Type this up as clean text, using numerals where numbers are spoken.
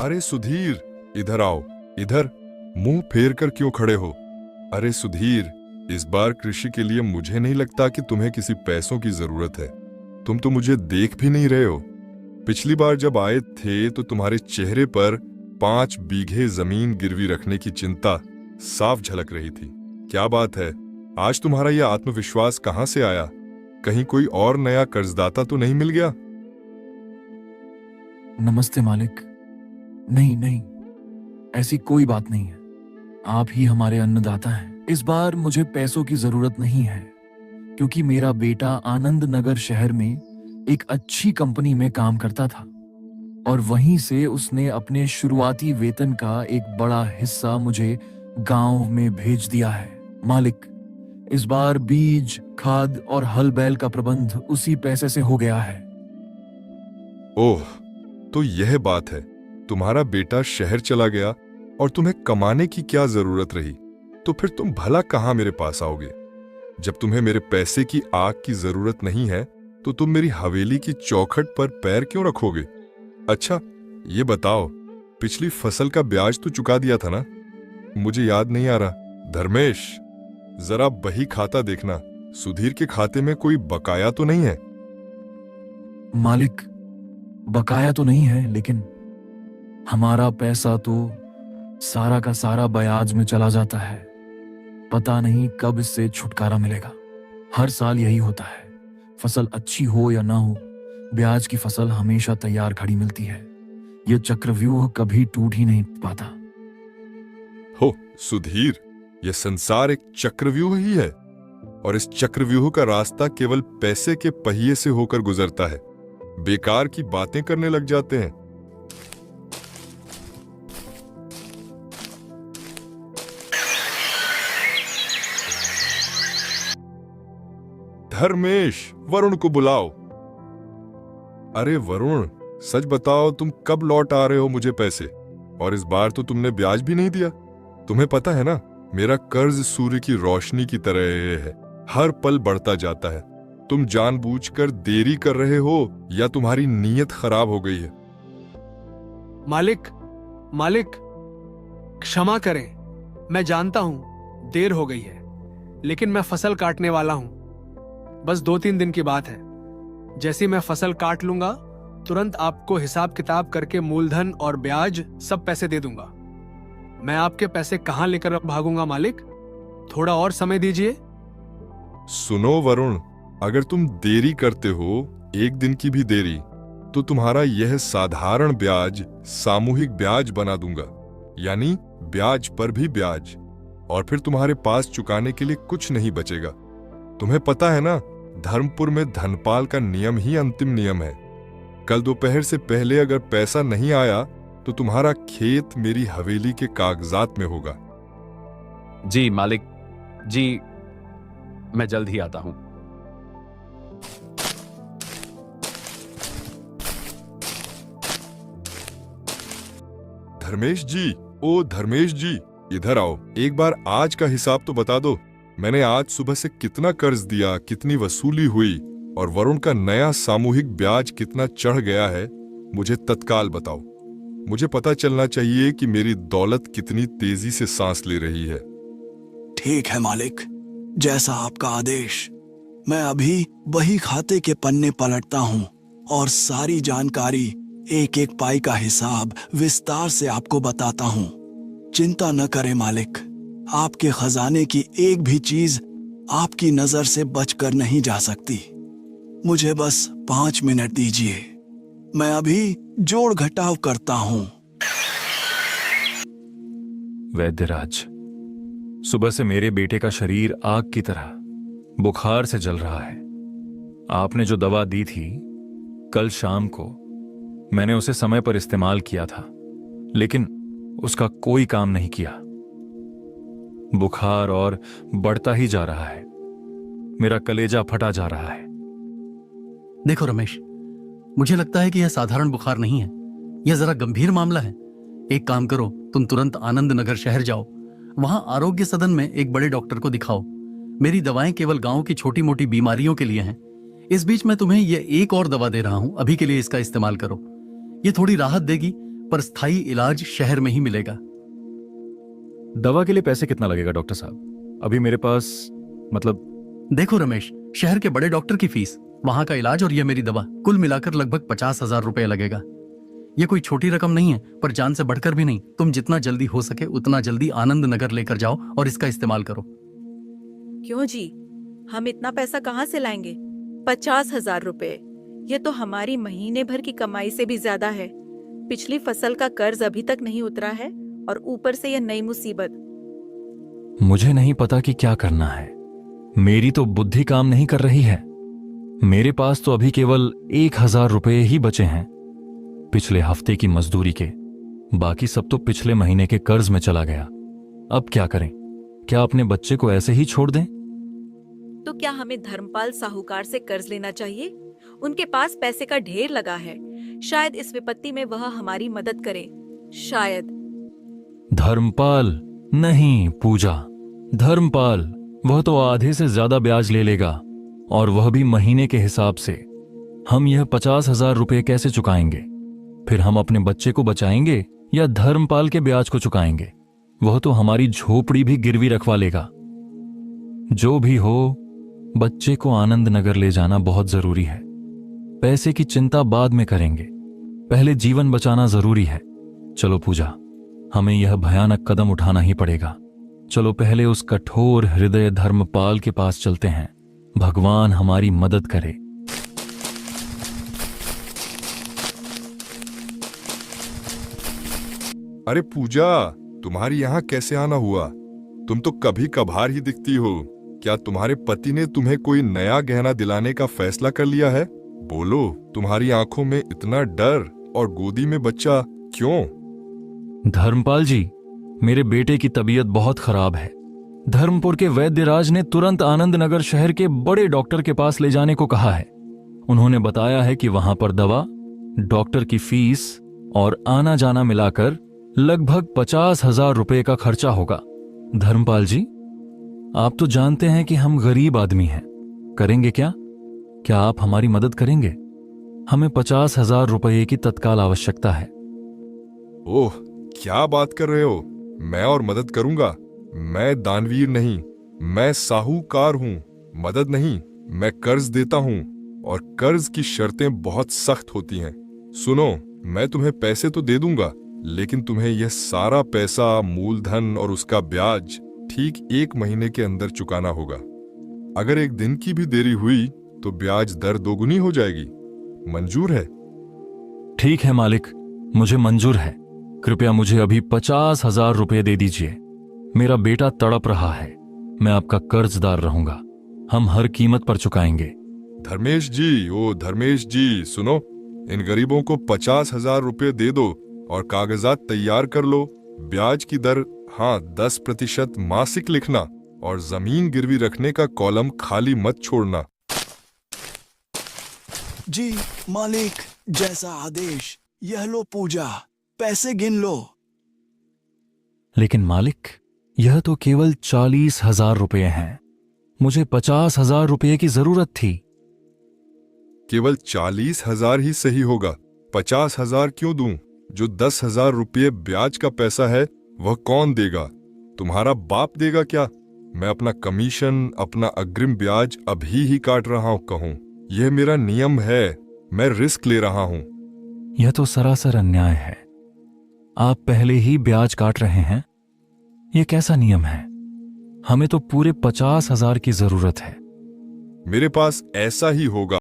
अरे सुधीर, इधर आओ। इधर मुंह फेर कर क्यों खड़े हो? अरे सुधीर, इस बार कृषि के लिए मुझे नहीं लगता कि तुम्हें किसी पैसों की जरूरत है। तुम तो मुझे देख भी नहीं रहे हो। पिछली बार जब आए थे तो तुम्हारे चेहरे पर 5 बीघे जमीन गिरवी रखने की चिंता साफ झलक रही थी। क्या बात है, आज तुम्हारा यह आत्मविश्वास कहां से आया? कहीं कोई और नया कर्जदाता तो नहीं मिल गया? नमस्ते मालिक। नहीं नहीं, ऐसी कोई बात नहीं है। आप ही हमारे अन्नदाता हैं। इस बार मुझे पैसों की जरूरत नहीं है, क्योंकि मेरा बेटा आनंद नगर शहर में एक अच्छी कंपनी में काम करता था और वहीं से उसने अपने शुरुआती वेतन का एक बड़ा हिस्सा मुझे गांव में भेज दिया है। मालिक, इस बार बीज, खाद और हल बैल का प्रबंध उसी पैसे से हो गया है। ओह, तो यह बात है। तुम्हारा बेटा शहर चला गया और तुम्हें कमाने की क्या जरूरत रही? तो फिर तुम भला कहां मेरे पास आओगे? जब तुम्हें मेरे पैसे की आग की जरूरत नहीं है तो तुम मेरी हवेली की चौखट पर पैर क्यों रखोगे? अच्छा, ये बताओ, पिछली फसल का ब्याज तो चुका दिया था ना? मुझे याद नहीं आ रहा। धर्मेश, जरा बही खाता देखना, सुधीर के खाते में कोई बकाया तो नहीं है? मालिक, बकाया तो नहीं है, लेकिन हमारा पैसा तो सारा का सारा ब्याज में चला जाता है। पता नहीं कब इससे छुटकारा मिलेगा। हर साल यही होता है। फसल अच्छी हो या ना हो, ब्याज की फसल हमेशा तैयार खड़ी मिलती है। यह चक्रव्यूह कभी टूट ही नहीं पाता। हो सुधीर, यह संसार एक चक्रव्यूह ही है और इस चक्रव्यूह का रास्ता केवल पैसे के पहिए से होकर गुजरता है। बेकार की बातें करने लग जाते हैं। धर्मेश, वरुण को बुलाओ। अरे वरुण, सच बताओ, तुम कब लौट आ रहे हो मुझे पैसे? और इस बार तो तुमने ब्याज भी नहीं दिया। तुम्हें पता है ना, मेरा कर्ज सूर्य की रोशनी की तरह है, हर पल बढ़ता जाता है। तुम जानबूझकर देरी कर रहे हो या तुम्हारी नीयत खराब हो गई है? मालिक, क्षमा करें। मैं जानता हूं देर हो गई है, लेकिन मैं फसल काटने वाला हूं। बस 2-3 दिन की बात है। जैसे मैं फसल काट लूंगा, तुरंत आपको हिसाब किताब करके मूलधन और ब्याज सब पैसे दे दूंगा। मैं आपके पैसे कहां लेकर भागूंगा मालिक? थोड़ा और समय दीजिए। सुनो वरुण, अगर तुम देरी करते हो, 1 दिन की भी देरी, तो तुम्हारा यह साधारण ब्याज सामूहिक ब्याज बना दूंगा, यानी ब्याज पर भी ब्याज। और फिर तुम्हारे पास चुकाने के लिए कुछ नहीं बचेगा। तुम्हें पता है ना, धर्मपुर में धनपाल का नियम ही अंतिम नियम है। कल दोपहर से पहले अगर पैसा नहीं आया तो तुम्हारा खेत मेरी हवेली के कागजात में होगा। जी मालिक जी, मैं जल्द ही आता हूं। धर्मेश जी, ओ धर्मेश जी, इधर आओ। एक बार आज का हिसाब तो बता दो। मैंने आज सुबह से कितना कर्ज दिया, कितनी वसूली हुई और वरुण का नया सामूहिक ब्याज कितना चढ़ गया है, मुझे तत्काल बताओ। मुझे पता चलना चाहिए कि मेरी दौलत कितनी तेजी से सांस ले रही है। ठीक है मालिक, जैसा आपका आदेश। मैं अभी वही खाते के पन्ने पलटता हूँ और सारी जानकारी, एक एक पाई का हिसाब विस्तार से आपको बताता हूँ। चिंता न करें मालिक, आपके खजाने की एक भी चीज आपकी नजर से बचकर नहीं जा सकती। मुझे बस 5 मिनट दीजिए, मैं अभी जोड़ घटाव करता हूं। वैद्यराज, सुबह से मेरे बेटे का शरीर आग की तरह बुखार से जल रहा है। आपने जो दवा दी थी कल शाम को, मैंने उसे समय पर इस्तेमाल किया था, लेकिन उसका कोई काम नहीं किया। बुखार और बढ़ता ही जा रहा है। मेरा कलेजा फटा जा रहा है। देखो रमेश, मुझे लगता है कि यह साधारण बुखार नहीं है, यह जरा गंभीर मामला है। एक काम करो, तुम तुरंत आनंद नगर शहर जाओ, वहां आरोग्य सदन में एक बड़े डॉक्टर को दिखाओ। मेरी दवाएं केवल गांव की छोटी मोटी बीमारियों के लिए हैं, इस बीच मैं तुम्हें ये एक और दवा दे रहा हूं, अभी के लिए इसका इस्तेमाल करो। ये थोड़ी राहत देगी, पर स्थायी इलाज शहर में ही मिलेगा। दवा के लिए पैसे कितना लगेगा डॉक्टर साहब? अभी मेरे पास मतलब देखो रमेश, शहर के बड़े डॉक्टर की फीस, वहां का इलाज और ये मेरी दवा, कुल मिलाकर लगभग 50,000 रुपए लगेगा। ये कोई छोटी रकम नहीं है, पर जान से बढ़कर भी नहीं। तुम जितना जल्दी हो सके उतना जल्दी आनंद नगर लेकर जाओ और इसका इस्तेमाल करो। क्यों जी, हम इतना पैसा कहाँ से लाएंगे? 50,000 रुपए, ये तो हमारी महीने भर की कमाई से भी ज्यादा है। पिछली फसल का कर्ज अभी तक नहीं उतरा है और ऊपर से ये नई मुसीबत। मुझे नहीं पता कि क्या करना है। मेरी तो बुद्धि काम नहीं कर रही है। मेरे पास तो अभी केवल 1,000 रुपए ही बचे हैं, पिछले हफ्ते की मजदूरी के। बाकी सब तो पिछले महीने के कर्ज में चला गया। अब क्या करें? क्या अपने बच्चे को ऐसे ही छोड़ दें? तो क्या हमें धर्मपाल साहूकार से कर्ज लेना चाहिए? उनके पास पैसे का ढेर लगा है, शायद इस विपत्ति में वह हमारी मदद करे। शायद। धर्मपाल नहीं पूजा, धर्मपाल वह तो आधे से ज्यादा ब्याज ले लेगा, और वह भी महीने के हिसाब से। हम यह 50,000 रुपए कैसे चुकाएंगे? फिर हम अपने बच्चे को बचाएंगे या धर्मपाल के ब्याज को चुकाएंगे? वह तो हमारी झोपड़ी भी गिरवी रखवा लेगा। जो भी हो, बच्चे को आनंद नगर ले जाना बहुत जरूरी है। पैसे की चिंता बाद में करेंगे, पहले जीवन बचाना जरूरी है। चलो पूजा, हमें यह भयानक कदम उठाना ही पड़ेगा। चलो पहले उस कठोर हृदय धर्मपाल के पास चलते हैं। भगवान हमारी मदद करे। अरे पूजा, तुम्हारी यहाँ कैसे आना हुआ? तुम तो कभी कभार ही दिखती हो। क्या तुम्हारे पति ने तुम्हें कोई नया गहना दिलाने का फैसला कर लिया है? बोलो, तुम्हारी आंखों में इतना डर और गोदी में बच्चा क्यों? धर्मपाल जी, मेरे बेटे की तबीयत बहुत खराब है। धर्मपुर के वैद्यराज ने तुरंत आनंद नगर शहर के बड़े डॉक्टर के पास ले जाने को कहा है। उन्होंने बताया है कि वहां पर दवा, डॉक्टर की फीस और आना जाना मिलाकर लगभग 50,000 रुपए का खर्चा होगा। धर्मपाल जी, आप तो जानते हैं कि हम गरीब आदमी हैं। करेंगे क्या? क्या आप हमारी मदद करेंगे? हमें 50,000 रुपए की तत्काल आवश्यकता है। ओह, क्या बात कर रहे हो? मैं और मदद करूंगा? मैं दानवीर नहीं, मैं साहूकार हूं। मदद नहीं, मैं कर्ज देता हूं, और कर्ज की शर्तें बहुत सख्त होती हैं। सुनो, मैं तुम्हें पैसे तो दे दूंगा, लेकिन तुम्हें यह सारा पैसा, मूलधन और उसका ब्याज ठीक 1 महीने के अंदर चुकाना होगा। अगर 1 दिन की भी देरी हुई तो ब्याज दर दोगुनी हो जाएगी। मंजूर है? ठीक है मालिक, मुझे मंजूर है। कृपया मुझे अभी 50,000 रुपए दे दीजिए। मेरा बेटा तड़प रहा है। मैं आपका कर्जदार रहूंगा। हम हर कीमत पर चुकाएंगे। धर्मेश जी, ओ धर्मेश जी, सुनो, इन गरीबों को 50,000 रुपए दे दो और कागजात तैयार कर लो। ब्याज की दर 10% मासिक लिखना, और जमीन गिरवी रखने का कॉलम खाली मत छोड़ना। जी मालिक, जैसा आदेश। यह लो पूजा, पैसे गिन लो। लेकिन मालिक, यह तो केवल 40,000 रुपए हैं। मुझे 50,000 रुपए की जरूरत थी। केवल 40,000 ही सही होगा। 50,000 क्यों दूं? जो 10,000 रुपये ब्याज का पैसा है वह कौन देगा? तुम्हारा बाप देगा क्या? मैं अपना कमीशन, अपना अग्रिम ब्याज अभी ही काट रहा कहूं। यह मेरा नियम है। मैं रिस्क ले रहा हूं। यह तो सरासर अन्याय है। आप पहले ही ब्याज काट रहे हैं। यह कैसा नियम है? हमें तो पूरे 50,000 की जरूरत है। मेरे पास ऐसा ही होगा।